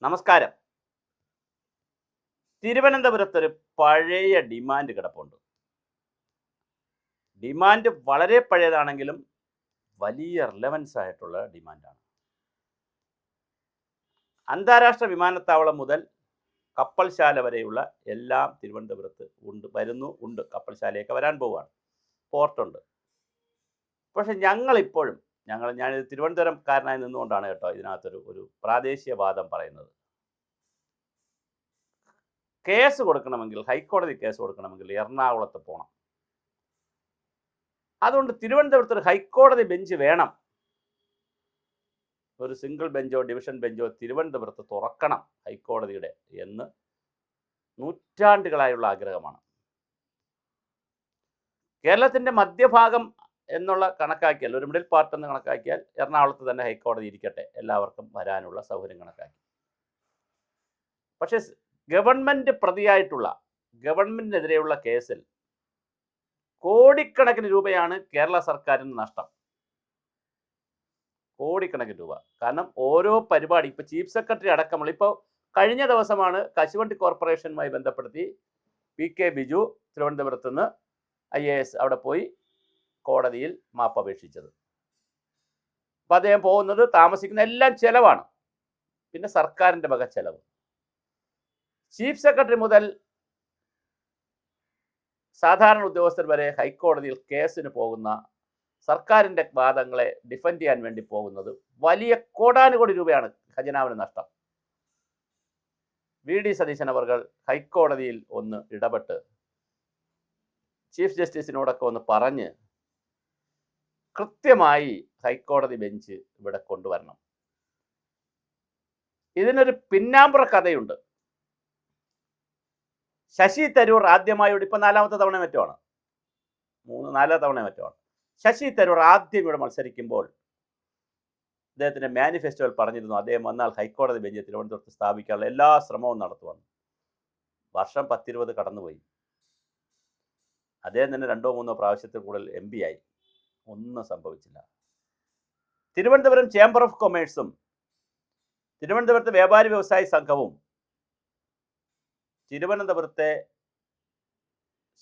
നമസ്കാരം. തിരുവനന്തപുരത്തൊരു പഴയ ഡിമാൻഡ് കിടപ്പുണ്ട്. ഡിമാൻഡ് വളരെ പഴയതാണെങ്കിലും വലിയ റിലവൻസ് ആയിട്ടുള്ള ഡിമാൻഡാണ്. അന്താരാഷ്ട്ര വിമാനത്താവളം മുതൽ കപ്പൽശാല വരെയുള്ള എല്ലാം തിരുവനന്തപുരത്ത് ഉണ്ട്. കപ്പൽശാലയൊക്കെ വരാൻ പോവുകയാണ്. പോർട്ടുണ്ട്. പക്ഷെ ഞാനിത് തിരുവനന്തപുരംകാരനായി നിന്നുകൊണ്ടാണ് കേട്ടോ ഇതിനകത്തൊരു പ്രാദേശികവാദം പറയുന്നത്. ഹൈക്കോടതി കേസ് കൊടുക്കണമെങ്കിൽ എറണാകുളത്ത് പോകണം. അതുകൊണ്ട് തിരുവനന്തപുരത്ത് ഒരു ഹൈക്കോടതി ബെഞ്ച് വേണം. ഒരു സിംഗിൾ ബെഞ്ചോ ഡിവിഷൻ ബെഞ്ചോ തിരുവനന്തപുരത്ത് തുറക്കണം ഹൈക്കോടതിയുടെ എന്ന് നൂറ്റാണ്ടുകളായുള്ള ആഗ്രഹമാണ്. കേരളത്തിൻ്റെ മധ്യഭാഗം എന്നുള്ള കണക്കാക്കിയാൽ, ഒരു മിഡിൽ പാർട്ട് എന്ന് കണക്കാക്കിയാൽ എറണാകുളത്ത് തന്നെ ഹൈക്കോടതി ഇരിക്കട്ടെ, എല്ലാവർക്കും വരാനുള്ള സൗകര്യം കണക്കാക്കി. പക്ഷേ ഗവൺമെൻറ്റിനെതിരെയുള്ള കേസിൽ കോടിക്കണക്കിന് രൂപയാണ് കേരള സർക്കാരിന് നഷ്ടം. കോടിക്കണക്കിന് രൂപ. കാരണം ഓരോ പരിപാടി, ഇപ്പോൾ ചീഫ് സെക്രട്ടറി അടക്കമുള്ള, ഇപ്പോൾ കഴിഞ്ഞ ദിവസമാണ് കശുവണ്ടി കോർപ്പറേഷനുമായി ബന്ധപ്പെടുത്തി PK ബിജു തിരുവനന്തപുരത്ത് നിന്ന് IAS അവിടെ പോയി കോടതിയിൽ മാപ്പപേക്ഷിച്ചത്. അപ്പോൾ അദ്ദേഹം പോകുന്നത്, താമസിക്കുന്ന എല്ലാം ചെലവാണ്. പിന്നെ സർക്കാരിൻ്റെ വക ചെലവ്. ചീഫ് സെക്രട്ടറി മുതൽ സാധാരണ ഉദ്യോഗസ്ഥർ വരെ ഹൈക്കോടതിയിൽ കേസിന് പോകുന്ന, സർക്കാരിൻ്റെ വാദങ്ങളെ ഡിഫെൻഡ് ചെയ്യാൻ വേണ്ടി പോകുന്നത് വലിയ കോടാനുകോടി രൂപയാണ് ഖജനാവിന് നഷ്ടം. VD സതീശൻ അവർ ഹൈക്കോടതിയിൽ ഒന്ന് ഇടപെട്ട് ചീഫ് ജസ്റ്റിസിനോടൊക്കെ ഒന്ന് പറഞ്ഞ് കൃത്യമായി ഹൈക്കോടതി ബെഞ്ച് ഇവിടെ കൊണ്ടുവരണം. ഇതിനൊരു പിന്നാമ്പുറ കഥയുണ്ട്. ശശി തരൂർ ആദ്യമായി, ഇപ്പം 4ാമത്തെ തവണ മറ്റുമാണ്, 4 തവണ മറ്റുമാണ്. ശശി തരൂർ ആദ്യം ഇവിടെ മത്സരിക്കുമ്പോൾ അദ്ദേഹത്തിൻ്റെ മാനിഫെസ്റ്റോയിൽ പറഞ്ഞിരുന്നു അദ്ദേഹം വന്നാൽ ഹൈക്കോടതി ബെഞ്ച് തിരുവനന്തപുരത്ത് സ്ഥാപിക്കാനുള്ള എല്ലാ ശ്രമവും നടത്തുമെന്ന്. വർഷം 10-20 കടന്നുപോയി. അദ്ദേഹം തന്നെ 2-3 പ്രാവശ്യത്തിൽ കൂടുതൽ MP ആയി. ഒന്നും സംഭവിച്ചില്ല. തിരുവനന്തപുരം ചേംബർ ഓഫ് കൊമേഴ്സും തിരുവനന്തപുരത്തെ വ്യാപാരി വ്യവസായി സംഘവും തിരുവനന്തപുരത്തെ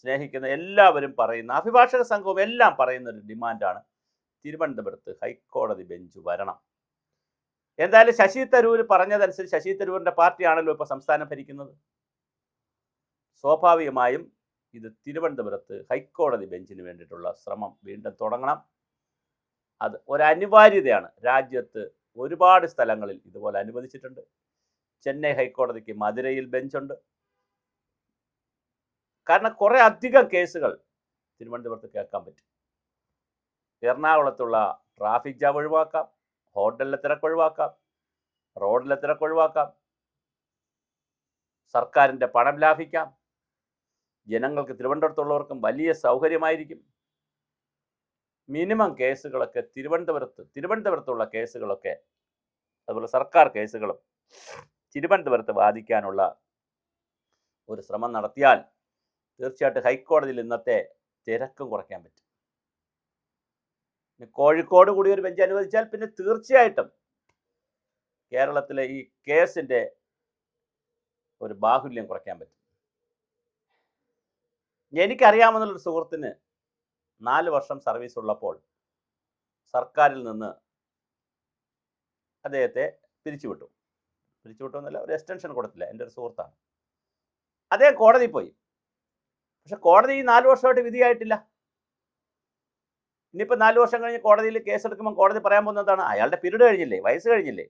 സ്നേഹിക്കുന്ന എല്ലാവരും പറയുന്ന, അഭിഭാഷക സംഘവും എല്ലാം പറയുന്ന ഒരു ഡിമാൻഡാണ് തിരുവനന്തപുരത്ത് ഹൈക്കോടതി ബെഞ്ച് വരണം. എന്തായാലും ശശി തരൂർ പറഞ്ഞതനുസരിച്ച്, ശശി തരൂരിൻ്റെ പാർട്ടിയാണല്ലോ ഇപ്പോൾ സംസ്ഥാനം ഭരിക്കുന്നത്, സ്വാഭാവികമായും ഇത് തിരുവനന്തപുരത്ത് ഹൈക്കോടതി ബെഞ്ചിന് വേണ്ടിയിട്ടുള്ള ശ്രമം വീണ്ടും തുടങ്ങണം. അത് ഒരനിവാര്യതയാണ്. രാജ്യത്ത് ഒരുപാട് സ്ഥലങ്ങളിൽ ഇതുപോലെ അനുവദിച്ചിട്ടുണ്ട്. ചെന്നൈ ഹൈക്കോടതിക്ക് മധുരയിൽ ബെഞ്ചുണ്ട്. കാരണം കുറേ അധികം കേസുകൾ തിരുവനന്തപുരത്ത് കേൾക്കാൻ പറ്റും. എറണാകുളത്തുള്ള ട്രാഫിക് ജാം ഒഴിവാക്കാം, ഹോട്ടലിലെ തിരക്ക് ഒഴിവാക്കാം, റോഡിലെ തിരക്ക് ഒഴിവാക്കാം, സർക്കാരിൻ്റെ പണം ലാഭിക്കാം, ജനങ്ങൾക്ക് തിരുവനന്തപുരത്തുള്ളവർക്കും വലിയ സൗകര്യമായിരിക്കും. മിനിമം കേസുകളൊക്കെ തിരുവനന്തപുരത്തുള്ള കേസുകളൊക്കെ, അതുപോലെ സർക്കാർ കേസുകളും തിരുവനന്തപുരത്ത് വാദിക്കാനുള്ള ഒരു ശ്രമം നടത്തിയാൽ തീർച്ചയായിട്ടും ഹൈക്കോടതിയിൽ ഇന്നത്തെ തിരക്കും കുറയ്ക്കാൻ പറ്റും. കോഴിക്കോട് കൂടി ഒരു ബെഞ്ച് അനുവദിച്ചാൽ പിന്നെ തീർച്ചയായിട്ടും കേരളത്തിലെ ഈ കേസിൻ്റെ ഒരു ബാഹുല്യം കുറയ്ക്കാൻ പറ്റും. എനിക്കറിയാമെന്നുള്ളൊരു സുഹൃത്തിന് 4 വർഷം സർവീസ് ഉള്ളപ്പോൾ സർക്കാരിൽ നിന്ന് അദ്ദേഹത്തെ പിരിച്ചുവിട്ടു എന്നല്ല, ഒരു എക്സ്റ്റൻഷൻ കൊടുത്തില്ല. എൻ്റെ ഒരു സുഹൃത്താണ്. അദ്ദേഹം കോടതിയിൽ പോയി. പക്ഷെ കോടതി 4 വർഷമായിട്ട് വിധിയായിട്ടില്ല. ഇനിയിപ്പോൾ 4 വർഷം കഴിഞ്ഞ് കോടതിയിൽ കേസെടുക്കുമ്പോൾ കോടതി പറയാൻ പോകുന്നതാണ്, അയാളുടെ പീരീഡ് കഴിഞ്ഞില്ലേ, വയസ്സ് കഴിഞ്ഞില്ലേ,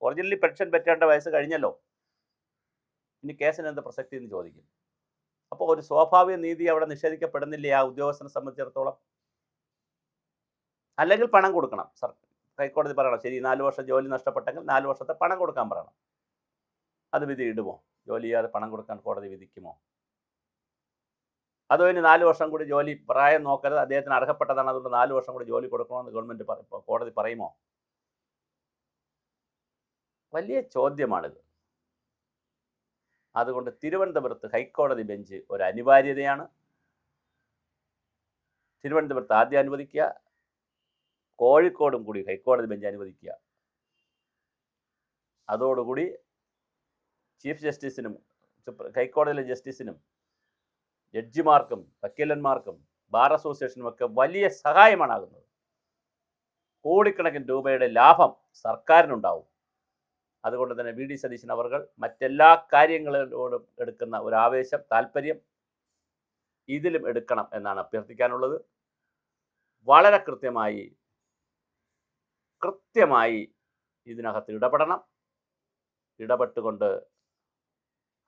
ഒറിജിനലി പെൻഷൻ പറ്റേണ്ട വയസ്സ് കഴിഞ്ഞല്ലോ, ഇനി കേസിന് എന്ത് പ്രസക്തി എന്ന് ചോദിക്കും. അപ്പോൾ ഒരു സ്വാഭാവിക നീതി അവിടെ നിഷേധിക്കപ്പെടുന്നില്ലേ ആ ഉദ്യോഗസ്ഥനെ സംബന്ധിച്ചിടത്തോളം? അല്ലെങ്കിൽ പണം കൊടുക്കണം. ഹൈക്കോടതി പറയണം, ശരി 4 വർഷം ജോലി നഷ്ടപ്പെട്ടെങ്കിൽ 4 വർഷത്തെ പണം കൊടുക്കാൻ പറയണം. അത് വിധി ഇടുമോ? ജോലി ചെയ്യാതെ പണം കൊടുക്കാൻ കോടതി വിധിക്കുമോ? അതോ ഇനി 4 വർഷം കൂടി ജോലി, പ്രായം നോക്കരുത്, അദ്ദേഹത്തിന് അർഹപ്പെട്ടതാണ്, അതുകൊണ്ട് 4 വർഷം കൂടി ജോലി കൊടുക്കണമെന്ന് കോടതി പറയുമോ? വലിയ ചോദ്യമാണിത്. അതുകൊണ്ട് തിരുവനന്തപുരത്ത് ഹൈക്കോടതി ബെഞ്ച് ഒരു അനിവാര്യതയാണ്. തിരുവനന്തപുരത്ത് ആദ്യം അനുവദിക്കുക, കോഴിക്കോടും കൂടി ഹൈക്കോടതി ബെഞ്ച് അനുവദിക്കുക. അതോടുകൂടി ചീഫ് ജസ്റ്റിസിനും ഹൈക്കോടതിയിലെ ജസ്റ്റിസിനും ജഡ്ജിമാർക്കും വക്കീലന്മാർക്കും ബാർ അസോസിയേഷനും ഒക്കെ വലിയ സഹായമാണാകുന്നത്. കോടിക്കണക്കിന് രൂപയുടെ ലാഭം സർക്കാരിനുണ്ടാവും. അതുകൊണ്ട് തന്നെ വി ഡി സതീശൻ അവർ മറ്റെല്ലാ കാര്യങ്ങളോടും എടുക്കുന്ന ഒരു ആവേശം, താല്പര്യം ഇതിലും എടുക്കണം എന്നാണ് അഭ്യർത്ഥിക്കാനുള്ളത്. വളരെ കൃത്യമായി ഇതിനകത്ത് ഇടപെടണം. ഇടപെട്ടുകൊണ്ട്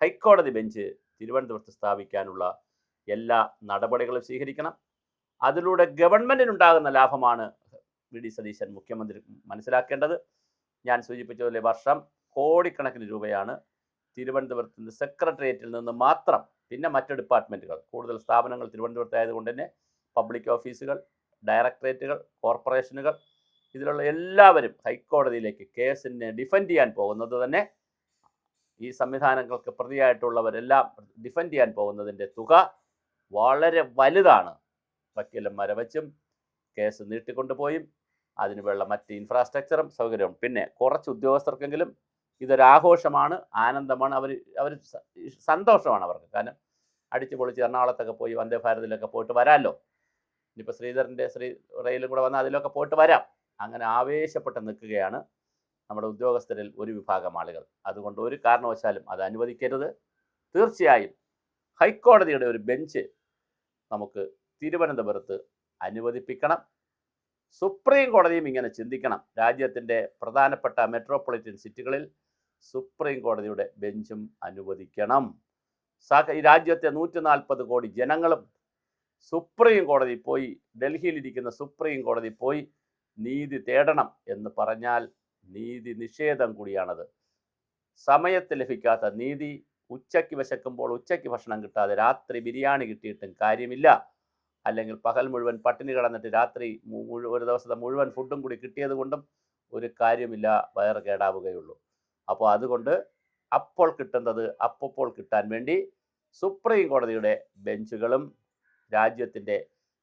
ഹൈക്കോടതി ബെഞ്ച് തിരുവനന്തപുരത്ത് സ്ഥാപിക്കാനുള്ള എല്ലാ നടപടികളും സ്വീകരിക്കണം. അതിലൂടെ ഗവൺമെൻറ്റിനുണ്ടാകുന്ന ലാഭമാണ് വി ഡി സതീശൻ മുഖ്യമന്ത്രി മനസ്സിലാക്കേണ്ടത്. ഞാൻ സൂചിപ്പിച്ചതുപോലെ വർഷം കോടിക്കണക്കിന് രൂപയാണ് തിരുവനന്തപുരത്ത് നിന്ന് സെക്രട്ടേറിയറ്റിൽ നിന്ന് മാത്രം, പിന്നെ മറ്റ് ഡിപ്പാർട്ട്മെൻറ്റുകൾ, കൂടുതൽ സ്ഥാപനങ്ങൾ തിരുവനന്തപുരത്തായതുകൊണ്ട് തന്നെ പബ്ലിക് ഓഫീസുകൾ, ഡയറക്ടറേറ്റുകൾ, കോർപ്പറേഷനുകൾ, ഇതിലുള്ള എല്ലാവരും ഹൈക്കോടതിയിലേക്ക് കേസിനെ ഡിഫെൻഡ് ചെയ്യാൻ പോകുന്നത് തന്നെ, ഈ സംവിധാനങ്ങൾക്ക് പ്രതിയായിട്ടുള്ളവരെല്ലാം ഡിഫെൻഡ് ചെയ്യാൻ പോകുന്നതിൻ്റെ തുക വളരെ വലുതാണ്. വക്കീലന്മാരെ വച്ചും കേസ് നീട്ടിക്കൊണ്ടുപോയും അതിനുള്ള മറ്റ് ഇൻഫ്രാസ്ട്രക്ചറും സൗകര്യവും, പിന്നെ കുറച്ച് ഉദ്യോഗസ്ഥർക്കെങ്കിലും ഇതൊരാഘോഷമാണ്, ആനന്ദമാണ്, അവർ സന്തോഷമാണ് അവർക്ക്. കാരണം അടിച്ചു പൊളിച്ച് എറണാകുളത്തൊക്കെ പോയി വന്ദേ ഭാരതിലൊക്കെ പോയിട്ട് വരാമല്ലോ. ഇനിയിപ്പോൾ ശ്രീധരൻ്റെ റെയിലും കൂടെ വന്നാൽ അതിലൊക്കെ പോയിട്ട് വരാം. അങ്ങനെ ആവേശപ്പെട്ട് നിൽക്കുകയാണ് നമ്മുടെ ഉദ്യോഗസ്ഥരിൽ ഒരു വിഭാഗം ആളുകൾ. അതുകൊണ്ട് ഒരു കാരണവശാലും അത് അനുവദിക്കരുത്. തീർച്ചയായും ഹൈക്കോടതിയുടെ ഒരു ബെഞ്ച് നമുക്ക് തിരുവനന്തപുരത്ത് അനുവദിപ്പിക്കണം. സുപ്രീം കോടതിയും ഇങ്ങനെ ചിന്തിക്കണം. രാജ്യത്തിൻ്റെ പ്രധാനപ്പെട്ട മെട്രോപൊളിറ്റൻ സിറ്റികളിൽ സുപ്രീം കോടതിയുടെ ബെഞ്ചും അനുവദിക്കണം. ഈ രാജ്യത്തെ 140 കോടി ജനങ്ങളും സുപ്രീം കോടതി പോയി, ഡൽഹിയിലിരിക്കുന്ന സുപ്രീം കോടതി പോയി നീതി തേടണം എന്ന് പറഞ്ഞാൽ നീതി നിഷേധം കൂടിയാണത്. സമയത്ത് ലഭിക്കാത്ത നീതി, ഉച്ചയ്ക്ക് വിശക്കുമ്പോൾ ഉച്ചയ്ക്ക് ഭക്ഷണം കിട്ടാതെ രാത്രി ബിരിയാണി കിട്ടിയിട്ടും കാര്യമില്ല, അല്ലെങ്കിൽ പകൽ മുഴുവൻ പട്ടിണി കിടന്നിട്ട് രാത്രി ഒരു ദിവസത്തെ മുഴുവൻ ഫുഡും കൂടി കിട്ടിയത് കൊണ്ടും ഒരു കാര്യമില്ല, വയറ് കേടാവുകയുള്ളൂ. അപ്പോൾ അതുകൊണ്ട് അപ്പോൾ കിട്ടുന്നത് അപ്പോൾ കിട്ടാൻ വേണ്ടി സുപ്രീം കോടതിയുടെ ബെഞ്ചുകളും രാജ്യത്തിൻ്റെ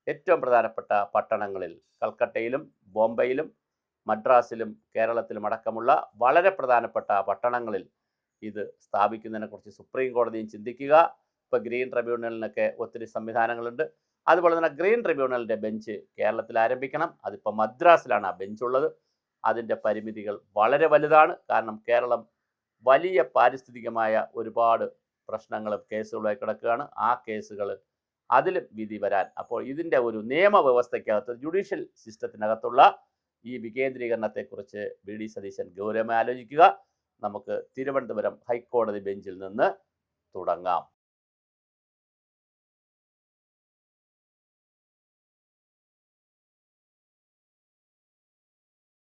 ഏറ്റവും പ്രധാനപ്പെട്ട പട്ടണങ്ങളിൽ, കൽക്കട്ടയിലും ബോംബെയിലും മദ്രാസിലും കേരളത്തിലും അടക്കമുള്ള വളരെ പ്രധാനപ്പെട്ട പട്ടണങ്ങളിൽ ഇത് സ്ഥാപിക്കുന്നതിനെക്കുറിച്ച് സുപ്രീം കോടതിയും ചിന്തിക്കുക. ഇപ്പോൾ ഗ്രീൻ ട്രിബ്യൂണലിനൊക്കെ ഒത്തിരി സംവിധാനങ്ങളുണ്ട്. അതുപോലെ തന്നെ ഗ്രീൻ ട്രിബ്യൂണലിൻ്റെ ബെഞ്ച് കേരളത്തിൽ ആരംഭിക്കണം. അതിപ്പോൾ മദ്രാസിലാണ് ആ ബെഞ്ചുള്ളത്. അതിൻ്റെ പരിമിതികൾ വളരെ വലുതാണ്. കാരണം കേരളം വലിയ പാരിസ്ഥിതികമായ ഒരുപാട് പ്രശ്നങ്ങളും കേസുകളുമായി കിടക്കുകയാണ്. ആ കേസുകൾ അതിലും വിധി വരാൻ, അപ്പോൾ ഇതിൻ്റെ ഒരു നിയമവ്യവസ്ഥയ്ക്കകത്ത്, ജുഡീഷ്യൽ സിസ്റ്റത്തിനകത്തുള്ള ഈ വികേന്ദ്രീകരണത്തെക്കുറിച്ച് വി ഡി സതീശൻ ഗൗരവമായി ആലോചിക്കുക. നമുക്ക് തിരുവനന്തപുരം ഹൈക്കോടതി ബെഞ്ചിൽ നിന്ന് തുടങ്ങാം.